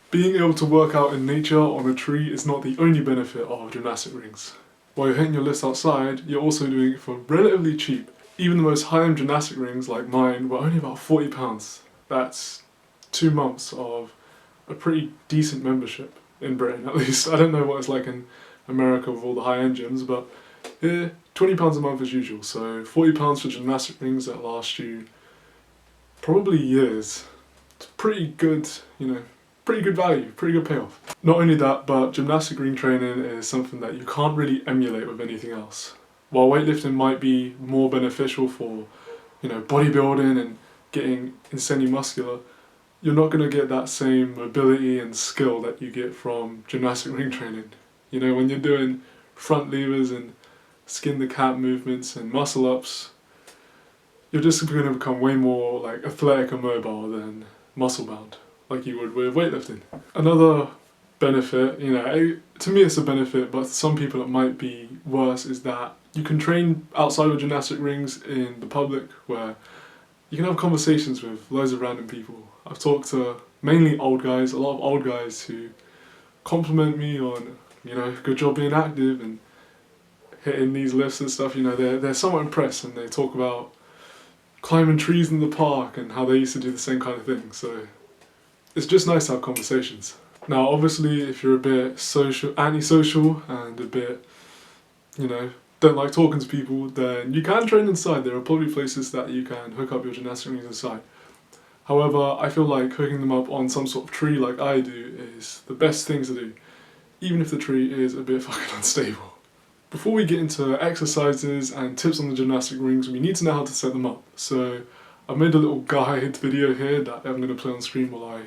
Being able to work out in nature on a tree is not the only benefit of gymnastic rings. While you're hitting your lifts outside, you're also doing it for relatively cheap. Even the most high-end gymnastic rings like mine were only about £40. That's 2 months of a pretty decent membership in Britain, at least. I don't know what it's like in America with all the high-end gyms, but here, £20 a month as usual, so £40 for gymnastic rings that last you probably years. It's pretty good, you know, pretty good value, pretty good payoff. Not only that, but gymnastic ring training is something that you can't really emulate with anything else. While weightlifting might be more beneficial for, you know, bodybuilding and getting insanely muscular, you're not going to get that same mobility and skill that you get from gymnastic ring training. You know, when you're doing front levers and skin the cat movements and muscle ups, you're just going to become way more like athletic and mobile than muscle bound, like you would with weightlifting. Another benefit, you know, to me it's a benefit, but to some people it might be worse, is that you can train outside of gymnastic rings in the public, where you can have conversations with loads of random people. I've talked to mainly old guys, a lot of old guys who compliment me on, you know, good job being active and hitting these lifts and stuff. You know, they're somewhat impressed, and they talk about climbing trees in the park and how they used to do the same kind of thing. So it's just nice to have conversations. Now obviously if you're a bit antisocial and a bit, you know, don't like talking to people, then you can train inside. There are probably places that you can hook up your gymnastic rings inside. However, I feel like hooking them up on some sort of tree like I do is the best thing to do, even if the tree is a bit fucking unstable. Before we get into exercises and tips on the gymnastic rings, we need to know how to set them up. So I've made a little guide video here that I'm going to play on screen while I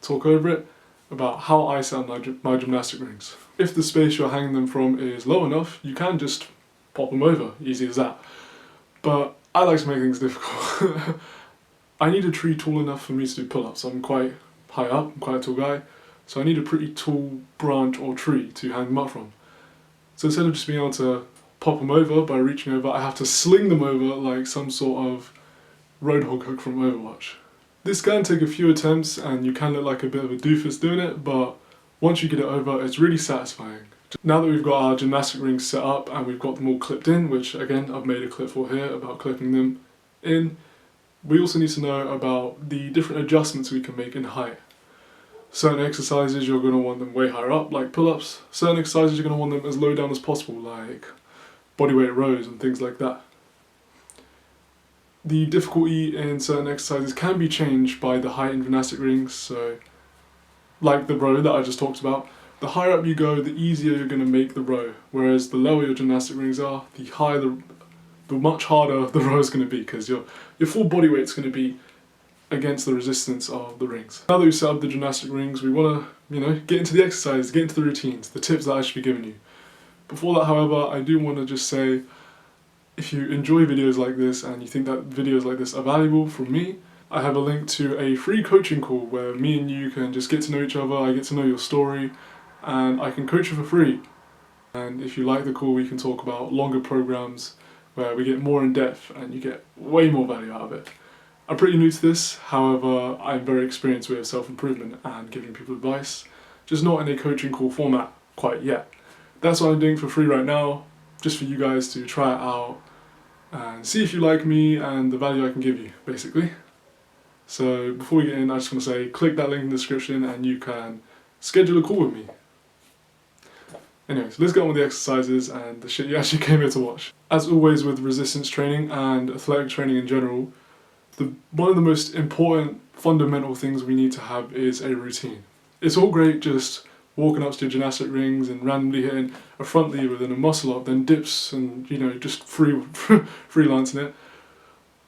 talk over it, about how I set up my gymnastic rings. If the space you're hanging them from is low enough, you can just pop them over, easy as that. But I like to make things difficult. I need a tree tall enough for me to do pull-ups. I'm quite high up, I'm quite a tall guy, so I need a pretty tall branch or tree to hang them up from. So instead of just being able to pop them over by reaching over, I have to sling them over like some sort of Roadhog hook from Overwatch. This can take a few attempts and you can look like a bit of a doofus doing it, but once you get it over, it's really satisfying. Now that we've got our gymnastic rings set up and we've got them all clipped in, which again I've made a clip for here about clipping them in, we also need to know about the different adjustments we can make in height. Certain exercises you're going to want them way higher up, like pull-ups. Certain exercises you're going to want them as low down as possible, like bodyweight rows and things like that. The difficulty in certain exercises can be changed by the height in gymnastic rings, so like the row that I just talked about, the higher up you go, the easier you're going to make the row, whereas the lower your gymnastic rings are, the higher the much harder the row is going to be, because your full body weight is going to be against the resistance of the rings. Now that we've set up the gymnastic rings, we want to, you know, get into the exercise, get into the routines, the tips that I should be giving you. Before that, however, I do want to just say, if you enjoy videos like this and you think that videos like this are valuable from me, I have a link to a free coaching call where me and you can just get to know each other, I get to know your story, and I can coach you for free. And if you like the call, we can talk about longer programs where we get more in depth and you get way more value out of it. I'm pretty new to this, however I'm very experienced with self-improvement and giving people advice, just not in a coaching call format quite yet. That's what I'm doing for free right now, just for you guys to try it out and see if you like me and the value I can give you, basically. So before we get in, I just want to say, click that link in the description and you can schedule a call with me. Anyways, let's get on with the exercises and the shit you actually came here to watch. As always with resistance training and athletic training in general, one of the most important fundamental things we need to have is a routine. It's all great just walking up to your gymnastic rings and randomly hitting a front lever, then a muscle up, then dips and, you know, just freelancing it.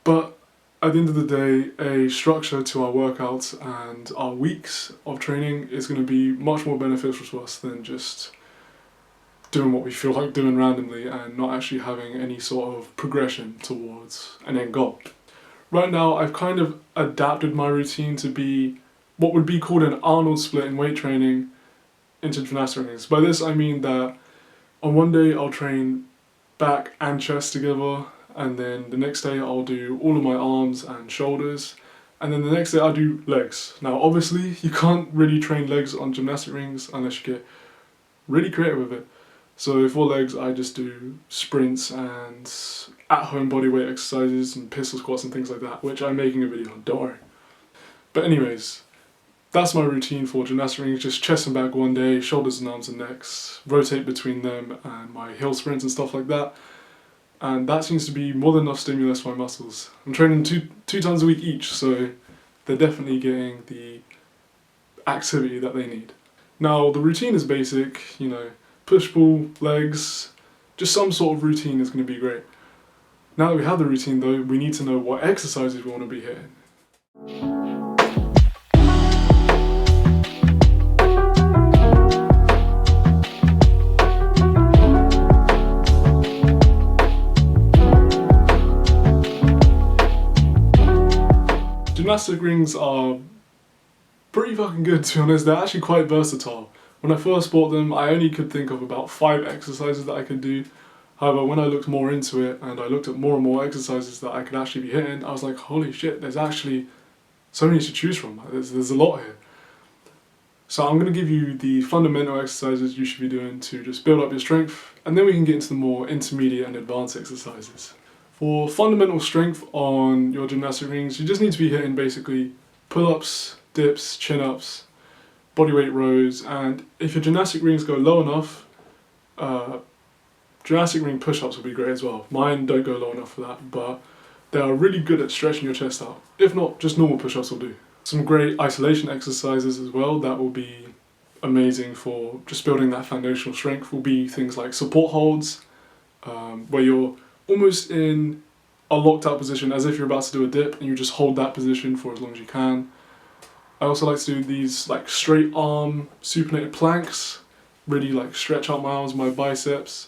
But at the end of the day, a structure to our workouts and our weeks of training is going to be much more beneficial to us than just doing what we feel like doing randomly and not actually having any sort of progression towards an end goal. Right now, I've kind of adapted my routine to be what would be called an Arnold split in weight training into gymnastic rings. By this I mean that on one day I'll train back and chest together, and then the next day I'll do all of my arms and shoulders, And then the next day I do legs. Now obviously you can't really train legs on gymnastic rings unless you get really creative with it. So for legs I just do sprints and at-home bodyweight exercises and pistol squats and things like that, which I'm making a video on, don't worry. But anyways, that's my routine for gymnastic rings, just chest and back one day, shoulders and arms and necks, rotate between them and my hill sprints and stuff like that. And that seems to be more than enough stimulus for my muscles. I'm training two times a week each, so they're definitely getting the activity that they need. Now the routine is basic, you know, push-pull, legs, just some sort of routine is going to be great. Now that we have the routine though, we need to know what exercises we want to be hitting. Gymnastic rings are pretty fucking good, to be honest. They're actually quite versatile. When I first bought them, I only could think of about 5 exercises that I could do. However, when I looked more into it and I looked at more and more exercises that I could actually be hitting, I was like, holy shit, there's actually so many to choose from. There's a lot here. So I'm going to give you the fundamental exercises you should be doing to just build up your strength, and then we can get into the more intermediate and advanced exercises. For fundamental strength on your gymnastic rings, you just need to be hitting basically pull-ups, dips, chin-ups, bodyweight rows, and if your gymnastic rings go low enough, gymnastic ring push-ups will be great as well. Mine don't go low enough for that, but they are really good at stretching your chest out. If not, just normal push-ups will do. Some great isolation exercises as well that will be amazing for just building that foundational strength will be things like support holds, where you're almost in a locked out position as if you're about to do a dip and you just hold that position for as long as you can. I also like to do these like straight arm supinated planks, really like stretch out my arms, my biceps.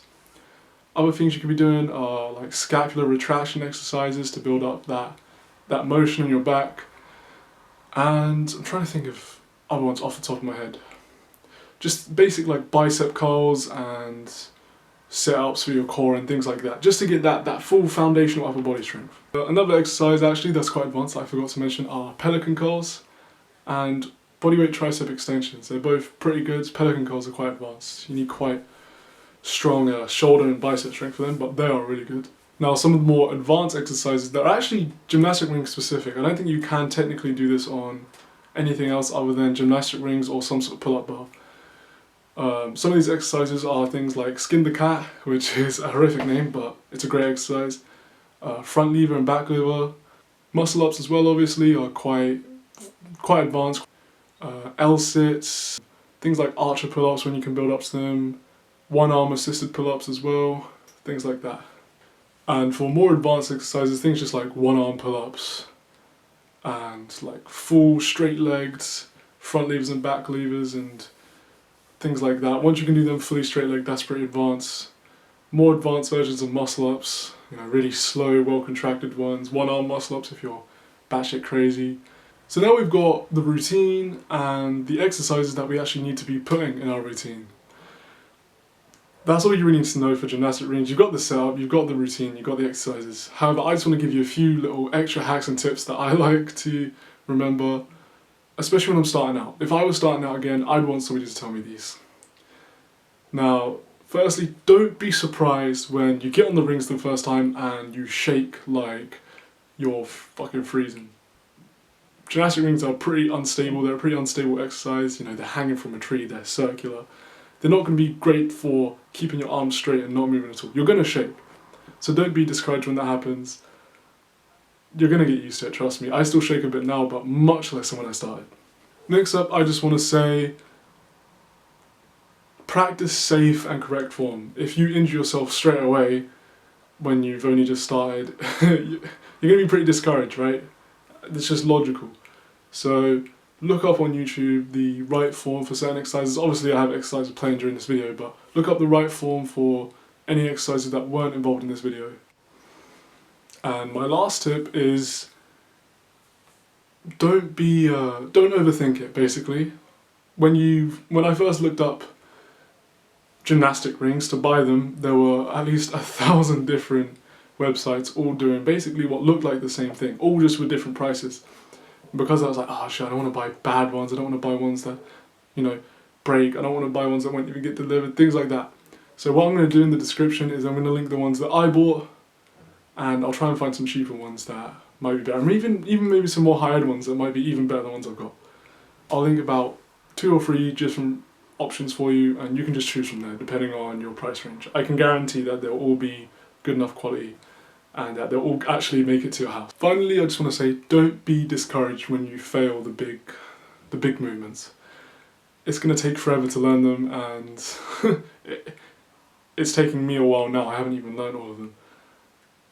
Other things you could be doing are like scapular retraction exercises to build up that motion in your back. And I'm trying to think of other ones off the top of my head. Just basic like bicep curls and sit-ups for your core and things like that, just to get that full foundational upper body strength. Another exercise actually that's quite advanced that I forgot to mention are pelican curls and bodyweight tricep extensions. They're both pretty good. Pelican curls are quite advanced. You need quite strong shoulder and bicep strength for them, but they are really good. Now some of the more advanced exercises that are actually gymnastic ring specific. I don't think you can technically do this on anything else other than gymnastic rings or some sort of pull-up bar. Some of these exercises are things like skin the cat, which is a horrific name, but it's a great exercise. Front lever and back lever. Muscle ups as well, obviously, are quite advanced. L-sits, things like archer pull-ups when you can build up to them. One arm assisted pull-ups as well, things like that. And for more advanced exercises, things just like one arm pull-ups and like full straight legged front levers and back levers and things like that. Once you can do them fully straight leg, that's pretty advanced. More advanced versions of muscle ups, you know, really slow, well contracted ones. One arm muscle ups if you're batshit crazy. So now we've got the routine and the exercises that we actually need to be putting in our routine. That's all you really need to know for gymnastic rings. You've got the setup, you've got the routine, you've got the exercises. However, I just want to give you a few little extra hacks and tips that I like to remember, especially when I'm starting out. If I was starting out again, I'd want somebody to tell me these. Now, firstly, don't be surprised when you get on the rings the first time and you shake like you're fucking freezing. Gymnastic rings are pretty unstable, they're a pretty unstable exercise, you know, they're hanging from a tree, they're circular. They're not going to be great for keeping your arms straight and not moving at all. You're going to shake. So don't be discouraged when that happens. You're going to get used to it, trust me. I still shake a bit now, but much less than when I started. Next up, I just want to say, practice safe and correct form. If you injure yourself straight away when you've only just started, you're going to be pretty discouraged, right? It's just logical. So look up on YouTube the right form for certain exercises. Obviously I have exercises playing during this video, but look up the right form for any exercises that weren't involved in this video. And my last tip is don't overthink it, basically. When I first looked up gymnastic rings to buy them, there were at least 1,000 different websites all doing basically what looked like the same thing, all just with different prices. And because I was like, oh shit, I don't want to buy bad ones, I don't want to buy ones that, you know, break, I don't want to buy ones that won't even get delivered, things like that. So what I'm going to do in the description is I'm going to link the ones that I bought, and I'll try and find some cheaper ones that might be better, and even maybe some more high-end ones that might be even better than the ones I've got. I'll link about 2 or 3 different options for you, and you can just choose from there depending on your price range. I can guarantee that they'll all be good enough quality and that they'll all actually make it to your house. Finally, I just want to say, don't be discouraged when you fail the big movements. It's going to take forever to learn them, and it's taking me a while now. I haven't even learned all of them.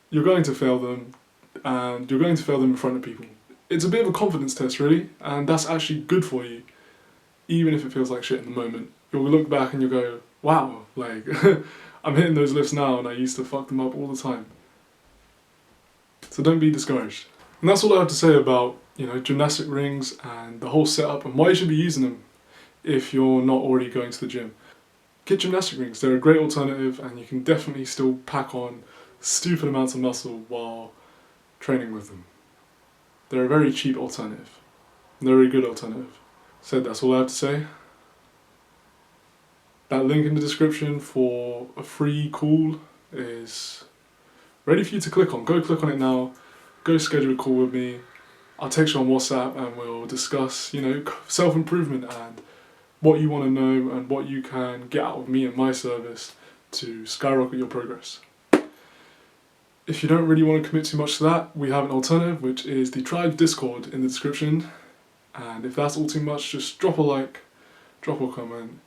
You're going to fail them, and you're going to fail them in front of people. It's a bit of a confidence test, really, and that's actually good for you. Even if it feels like shit in the moment, you'll look back and you'll go, wow, like, I'm hitting those lifts now and I used to fuck them up all the time. So don't be discouraged. And that's all I have to say about, you know, gymnastic rings and the whole setup and why you should be using them if you're not already going to the gym. Get gymnastic rings, they're a great alternative, and you can definitely still pack on stupid amounts of muscle while training with them. They're a very cheap alternative. They're a very good alternative. So that's all I have to say. That link in the description for a free call is ready for you to click on. Go click on it now. Go schedule a call with me. I'll text you on WhatsApp and we'll discuss, you know, self-improvement and what you want to know and what you can get out of me and my service to skyrocket your progress. If you don't really want to commit too much to that, we have an alternative, which is the Tribe Discord in the description. And if that's all too much, just drop a like, drop a comment,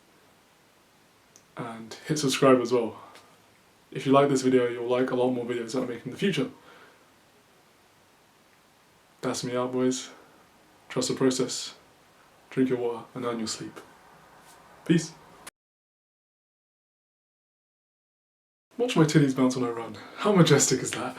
and hit subscribe as well. If you like this video, you'll like a lot more videos that I make in the future. That's me out, boys. Trust the process, drink your water, and earn your sleep. Peace. Watch my titties bounce when I run. How majestic is that?